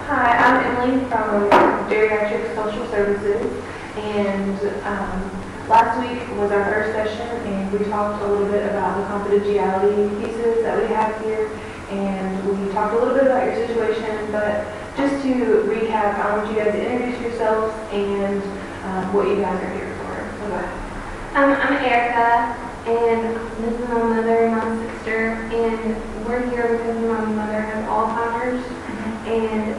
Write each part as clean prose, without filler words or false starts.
Hi, I'm Emily from Geriatric Social Services, and last week was our first session, and we talked a little bit about the confidentiality pieces that we have here, and we talked a little bit about your situation, but just to recap, I want you guys to introduce yourselves and what you guys are here for. So go ahead. I'm Erica, and this is my mother and my sister, and we're here because my mother has Alzheimer's, and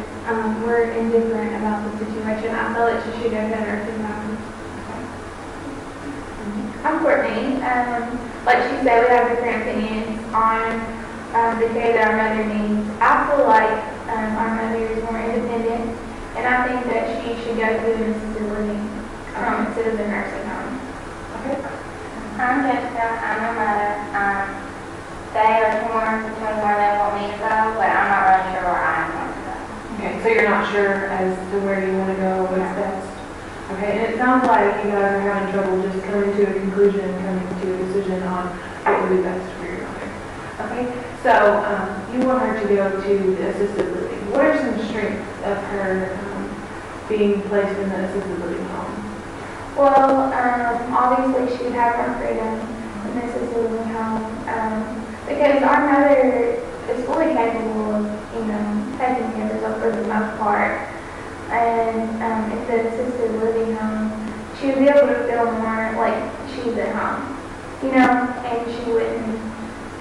we're indifferent about the situation. I feel like she should go to a nursing home. I'm Courtney. Like she said, we have different opinions on the care that our mother needs. I feel like our mother is more independent, and I think that she should go to an assisted living instead of the nursing home. Okay. I'm Jessica. I'm her mother. They are torn between where they want me to go, but I'm not really sure where I want to go. Okay, so you're not sure as to where you want to go, what's best. Okay, and it sounds like you guys are having trouble just coming to a conclusion, coming to a decision on what would be best for your mother. Okay, so you want her to go to the assisted living. What are some strengths of her being placed in the assisted living home? Well, obviously she would have more freedom in the assisted living home because our mother is fully capable of, taking care of herself for the most part. And in the assisted living home, she would be able to feel more like she's at home, and she wouldn't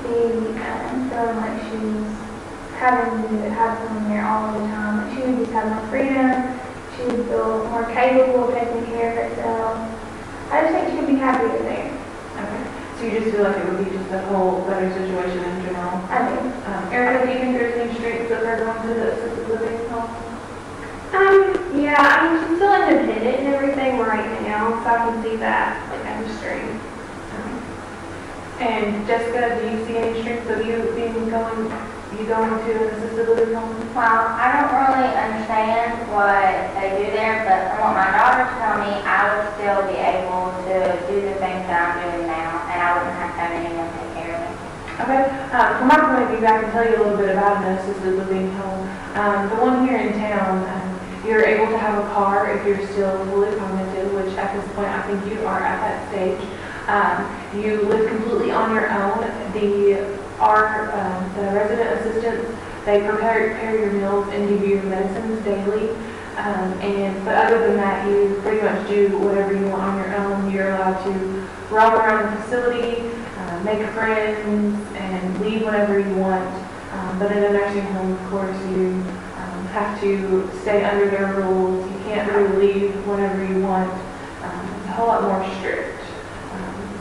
be feeling like she's having to have someone there all the time. She would just have more freedom. She would feel more capable of taking care of herself. I just think she would be happier there. Okay, so you just feel like it would be just a whole better situation in general? I do. Erica, do you think there's any strengths of her going to the assisted living home? Yeah, she's still independent and everything right now, so I can see that as a strength. And Jessica, do you see any strengths of you going to an assisted living home? Well, I don't really understand what they do there, but from what my daughter told me, I would still be able to do the things that I'm doing now, and I wouldn't have to have anyone take care of me. Okay, from my point of view, I can tell you a little bit about an assisted living home. The one here in town, you're able to have a car if you're still fully cognitive, which at this point I think you are at that stage. You live completely on your own. The resident assistants, they prepare your meals and give you your medicines daily. But other than that, you pretty much do whatever you want on your own. You're allowed to roam around the facility, make friends, and leave whenever you want. But in a nursing home, of course, you have to stay under their rules. You can't really leave whenever you want. It's a whole lot more strict.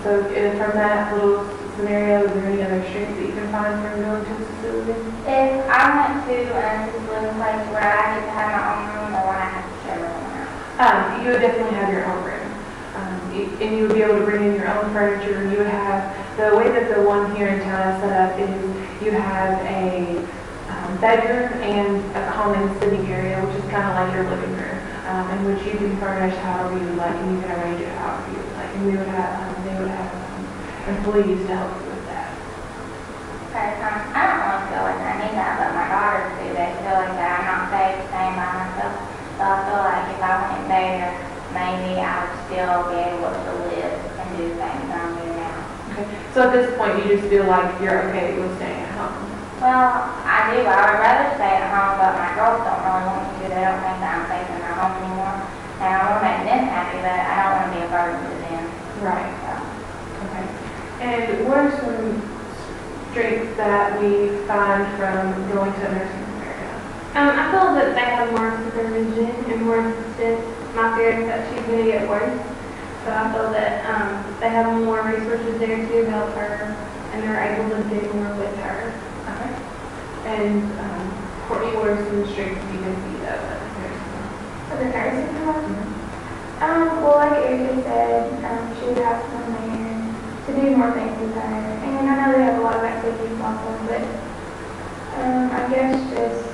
So from that little scenario, is there any other strengths that you can find from going to assisted living? If I went to an assisted living place where I get to have my own room, or would I have to share a room? You would definitely have your own room. And you would be able to bring in your own furniture. You would have, the way that the one here in town is set up is you have a bedroom and a common sitting area, which is kind of like your living room, in which you can furnish however you would like, and you can arrange it however you would like. And they would have employees to help you with that. Okay, I don't really feel like I need that, but my daughters do. They feel like that I'm not safe staying by myself. So I feel like if I went there, maybe I would still be able to live and do things I'm doing now. Okay. So at this point, you just feel like you're okay with staying at home? Well, I do. I would rather stay at home, but my girls don't really want me to. They don't think that I'm safe in their home anymore. And I want to make them happy, but I don't want to be a burden to them. Right. So. Okay. And what are some strengths that we find from going to a nursing home area? I feel that they have more supervision and more assistance. My fear is that she's going to get worse. So I feel that they have more resources there to help her, and they're able to do more with her. Okay. And Courtney, what are some strengths you can see of a nursing home? For the nursing home? Well, like Erica said, she would have someone there to do more things with her. And I know they have a lot of activities also, but I guess just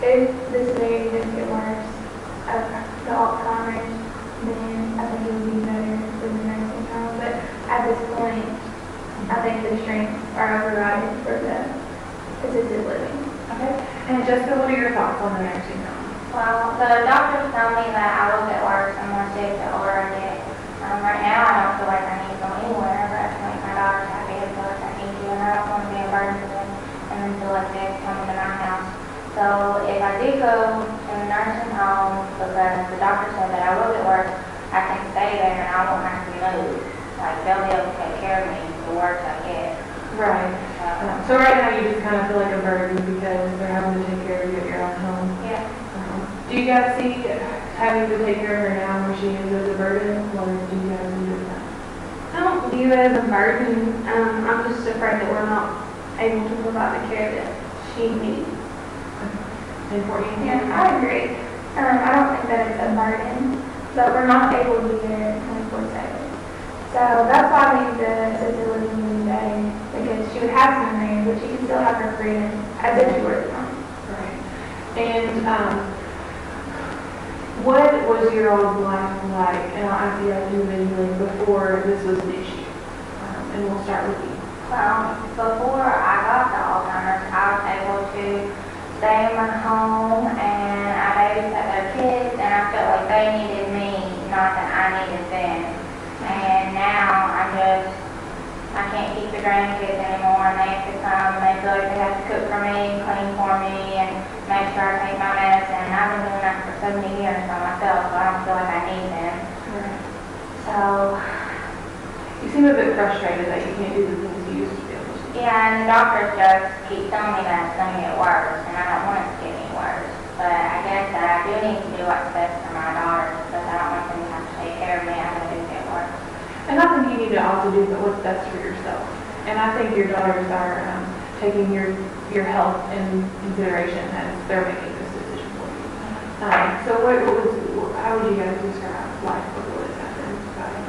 if this severity does get worse of the Alzheimer's, then I think it would be better for the nursing home. But at this point, I think the strengths are overriding for the assisted living. Okay. And Jessica, what are your thoughts on the nursing home? Well, the doctors tell me that I will get worse and more sick the older I get. Right now, I don't feel like I need to go anywhere, but I just make my daughters happy. I feel like I need to, and I don't want to be a burden to them and then feel like they have to come to my house. So if I do go to a nursing home, because the doctor said that I will get worse, I can stay there and I won't have to move. Like, they'll be able to take care of me the worse I get. Right. So right now you just kind of feel like a burden because they're having to take care of you at your own home. Yeah. Do you guys see having to take care of her now where she is as a burden, or do you guys view it that? I don't view it as a burden. I'm just afraid that we're not able to provide the care that she needs. Important? Yeah, I agree. I don't think that it's a burden, but we're not able to be there 24/7. So that's why I leave the assisted living every day, because she would have some there, but she can still have her freedom as if she were at home. Right. And what was your old life like, and I'll ask you guys individually, before this was an issue? And we'll start with you. Well, before I got the Alzheimer's, I was able to stay in my home and I babysat their kids, and I felt like they needed me, not that I needed them. And now I can't keep the grandkids anymore, and they have to come, and they feel like they have to cook for me, clean for me, and make sure I take my medicine. And I've been doing that for 70 years by myself, so I don't feel like I need them. Right. So, You seem a bit frustrated that you can't do the things you used to be able to. yeah, and the doctors just keep telling me that it's going to get worse, and I don't want it to get any worse. But I guess that I do need to do what's best for my daughters, because I don't want them to have to take care of me after they get worse. And I think you need to also do what's best for yourself. And I think your daughters are taking your health in consideration as they're making this decision for you. So how would you guys describe life before this happened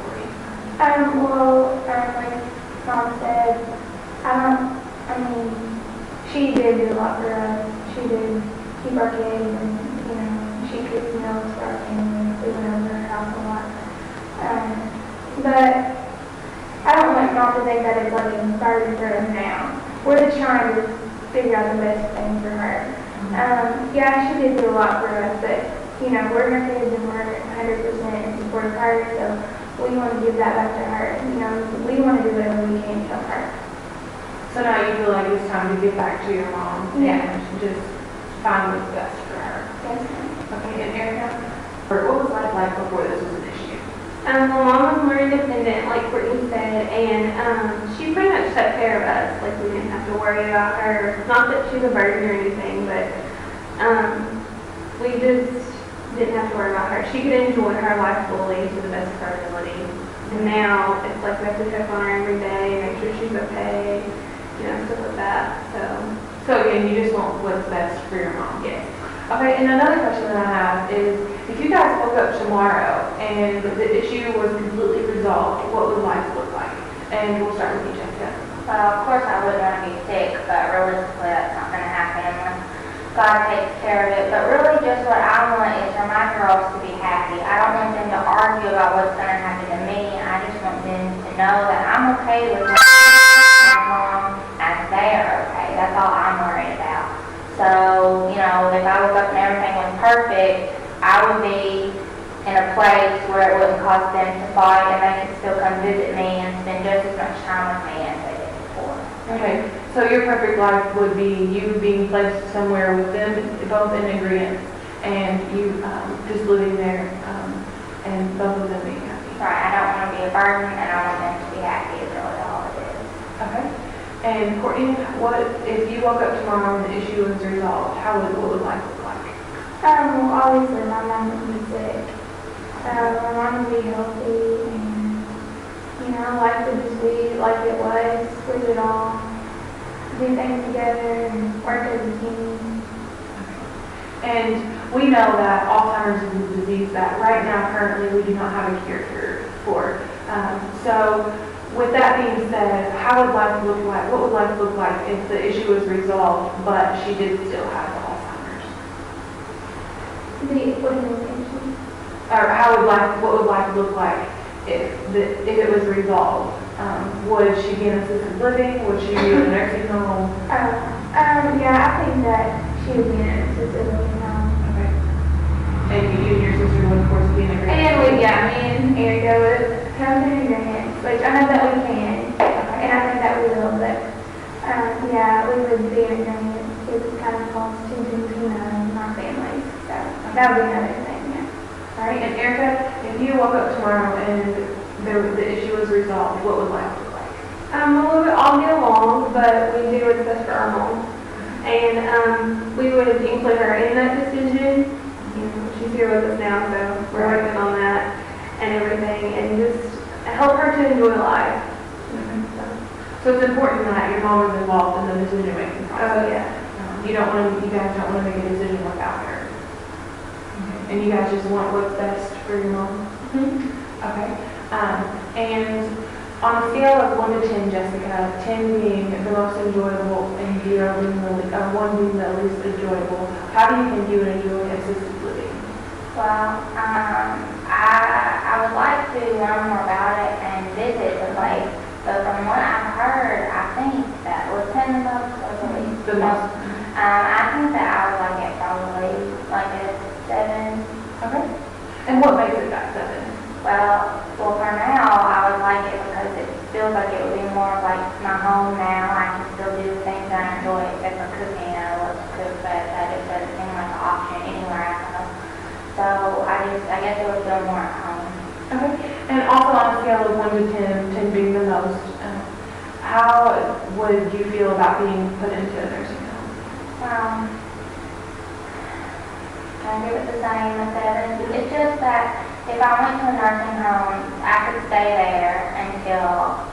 for you? Like Mom said, she did do a lot for us. She did keep our kids, and, she cooked meals for our family. We went over her house a lot. But I don't want Mom to think that it's like a burden for us now. We're just trying to figure out the best thing for her. Yeah, she did do a lot for us, but, we're her kids and we're 100% in support of her, so we want to give that back to her. We want to do whatever we can to help her. So now you feel like it's time to get back to your mom Yeah. and just find what's best for her. Yes, ma'am. Okay, and Erica, what was life like before this was an issue? My mom was more independent, like Courtney said, and she pretty much took care of us. Like, we didn't have to worry about her. Not that she's a burden or anything, but we just didn't have to worry about her. She could enjoy her life fully to the best of her ability. And now it's like we have to check on her every day, make sure she's okay, stuff like that. So again, you just want what's best for your mom. Yes. Okay, and another question that I have is, if you guys woke up tomorrow and the issue was completely resolved, what would life look like? And we'll start with you, Jessica. Well, of course I wouldn't want to be sick, but realistically that's not going to happen unless God takes care of it. But really just what I want is for my girls to be happy. I don't want them to argue about what's going to happen to me. I just want them to know that I'm okay with my mom and they are okay. That's all I'm worried about. So, if I woke up and everything was perfect, I would be in a place where it wouldn't cause them to fight, and they could still come visit me and spend just as much time with me as they did before. Okay, so your perfect life would be you being placed somewhere with them, both in agreement, and you just living there, and both of them being happy. Right, I don't want to be a burden, and I want them to be happy is really all it is. Okay. And Courtney, what if you woke up tomorrow and the issue was resolved? What would life look like? Obviously my mom would be sick. My mom would be healthy, and, life would just be like it was. We would all do things together and work as a team. And we know that Alzheimer's is a disease that right now currently we do not have a cure for. So with that being said, how would life look like? What would life look like if the issue was resolved, but she did still have Alzheimer's? What do you mean? Or what would life look like if it was resolved? Would she be in assisted living? Would she be in a nursing home? Yeah, I think that she would be in an assisted living home. Okay. And you and your sister would, of course, be in agreement? And me and Erica would come to an agreement, which I know that we can, and I think that we will, but, yeah, we would be in agreement to kind of cost to our families, so that would be another thing, yeah. All right, and Erica, if you woke up tomorrow and the issue was resolved, what would life look like? We would all get along, but we do what's best for our mom. And we would include her in that decision. You know, she's here with us now, so we're working on that and everything, and just help her to enjoy life. So it's important that your mom is involved in the decision-making process. Oh, yeah. You guys don't want to make a decision without her. And you guys just want what's best for your mom? Okay. And on a scale of 1 to 10, Jessica, 10 being the most enjoyable and 0 being 1 being the least enjoyable, how do you think you would enjoy assisted living? Well, I would like to learn more about it and visit the place, but from what I've heard, I think that was 10 the most or the least. The most. I think that I would like it probably like a 7. Okay. And what makes it that 7? Well, for now, I would like it because it feels like it would be more like my home now. I can still do the things that I enjoy except for cooking. I love to cook, but that just doesn't seem like an option anywhere I go. So I guess it would feel more at home. Okay. And also on a scale of 1 to 10, 10 being the most, how would you feel about being put into a nursing home? I give it the same, a 7. It's just that if I went to a nursing home, I could stay there until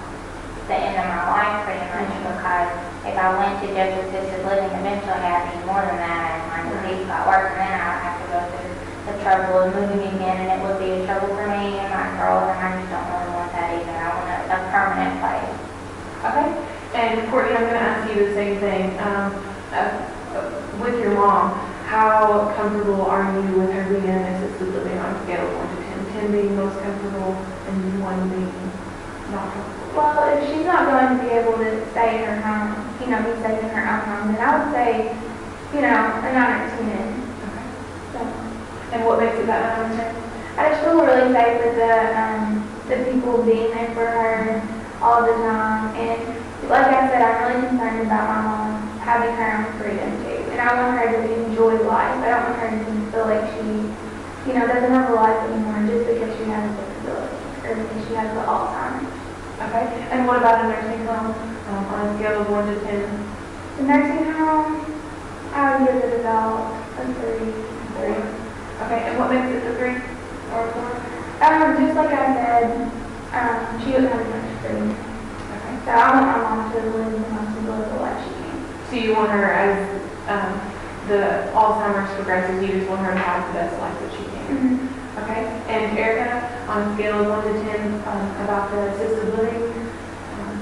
the end of my life pretty much, because if I went to just assisted living, eventually I'd need more than that, and my disease got worse, and then I would have to go through the trouble of moving again, and it would be a trouble for me and my girls, and I just don't really want that either. I want a permanent place. Okay. And Courtney, I'm going to ask you the same thing. With your mom, how comfortable are you with her being in assisted living on a scale of 1 to 10? 10 being most comfortable and 1 being not comfortable? Well, if she's not going to be able to stay in her home, be safe in her own home, then I would say, a 9 or 10. Okay. So, And what makes it that 9 or 10? I just feel really safe with the people being there for her all the time. And like I said, I'm really concerned about my mom having her own freedom too. And I want her to enjoy life. I don't want her to feel like she, doesn't have a life anymore just because she has a disability or because she has the Alzheimer's. Okay. And what about a nursing home on a scale of 1 to 10? The nursing home, I would give it about a 3. 3. Okay. And what makes it a 3 or a 4? Just like I said, she doesn't have as much freedom. Okay. So I want my mom to live the most enjoyable life she can. So you want her, as the Alzheimer's progresses, you just want her to have the best life that she can. Okay. And Erica, on a scale of 1 to 10, about the assisted living,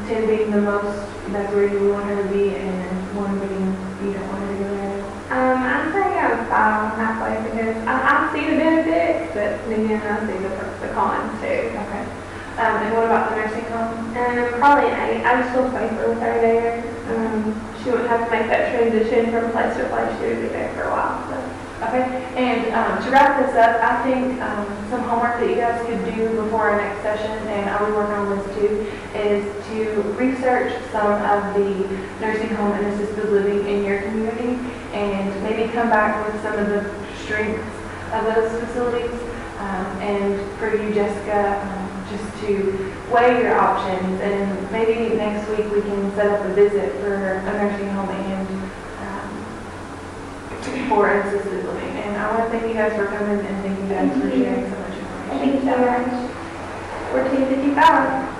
10 being the most, that's where you want her to be, and 1 being you don't want her to go there. I'm saying I'm 5 halfway because I see the benefits, but again, I see the cons too. Okay. And what about the nursing home? Probably an 8. I just feel safer with her there. She wouldn't have to make that transition from place to place. She would be there for a while. So. Okay. And to wrap this up, I think some homework that you guys could do before our next session, and I will work on this too, is to research some of the nursing home and assisted living in your community, and maybe come back with some of the strengths of those facilities. And for you, Jessica, just to weigh your options, and maybe next week we can set up a visit for a nursing home and for assisted living. And I want to thank you guys for coming, and thank you guys for sharing so much information. Thank you so much. 14:55.